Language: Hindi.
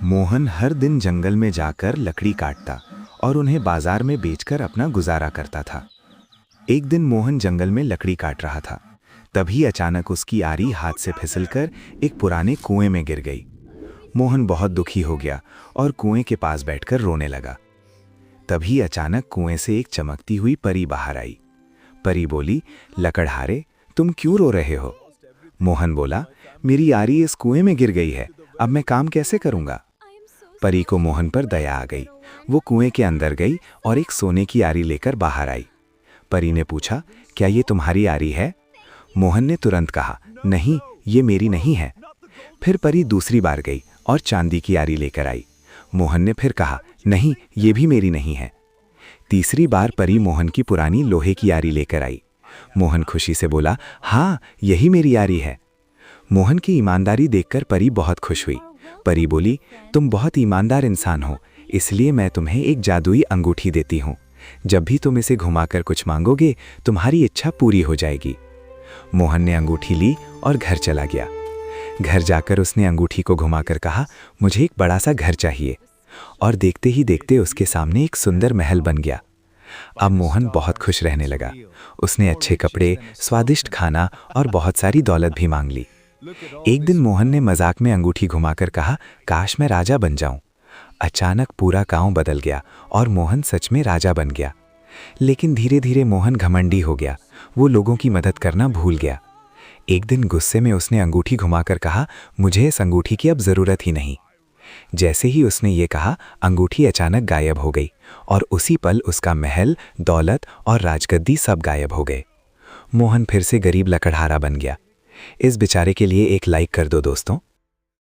मोहन हर दिन जंगल में जाकर लकड़ी काटता और उन्हें बाजार में बेचकर अपना गुजारा करता था। एक दिन मोहन जंगल में लकड़ी काट रहा था। तभी अचानक उसकी आरी हाथ से फिसलकर एक पुराने कुएं में गिर गई। मोहन बहुत दुखी हो गया और कुएं के पास बैठकर रोने लगा। तभी अचानक कुएं से एक चमकती हुई परी बाहर आई। परी बोली, लकड़हारे, तुम क्यों रो रहे हो? मोहन बोला, मेरी आरी इस कुएं में गिर गई है, अब मैं काम कैसे करूंगा? परी को मोहन पर दया आ गई। वो कुएं के अंदर गई और एक सोने की आरी लेकर बाहर आई। परी ने पूछा, क्या ये तुम्हारी आरी है? मोहन ने तुरंत कहा, नहीं, ये मेरी नहीं है। फिर परी दूसरी बार गई और चांदी की आरी लेकर आई। मोहन ने फिर कहा, नहीं, ये भी मेरी नहीं है। तीसरी बार परी मोहन की पुरानी लोहे की आरी लेकर आई। मोहन खुशी से बोला, हाँ, यही मेरी आरी है। मोहन की ईमानदारी देखकर परी बहुत खुश हुई। परी बोली, तुम बहुत ईमानदार इंसान हो, इसलिए मैं तुम्हें एक जादुई अंगूठी देती हूँ। जब भी तुम इसे घुमाकर कुछ मांगोगे, तुम्हारी इच्छा पूरी हो जाएगी। मोहन ने अंगूठी ली और घर चला गया। घर जाकर उसने अंगूठी को घुमाकर कहा, मुझे एक बड़ा सा घर चाहिए। और देखते ही देखते उसके सामने एक सुंदर महल बन गया। अब मोहन बहुत खुश रहने लगा। उसने अच्छे कपड़े, स्वादिष्ट खाना और बहुत सारी दौलत भी मांग ली। एक दिन मोहन ने मजाक में अंगूठी घुमाकर कहा, काश मैं राजा बन जाऊं। अचानक पूरा गांव बदल गया और मोहन सच में राजा बन गया। लेकिन धीरे धीरे मोहन घमंडी हो गया। वो लोगों की मदद करना भूल गया। एक दिन गुस्से में उसने अंगूठी घुमाकर कहा, मुझे इस अंगूठी की अब जरूरत ही नहीं। जैसे ही उसने ये कहा, अंगूठी अचानक गायब हो गई और उसी पल उसका महल, दौलत और राजगद्दी सब गायब हो गए। मोहन फिर से गरीब लकड़हारा बन गया। इस बेचारे के लिए एक लाइक कर दो दोस्तों।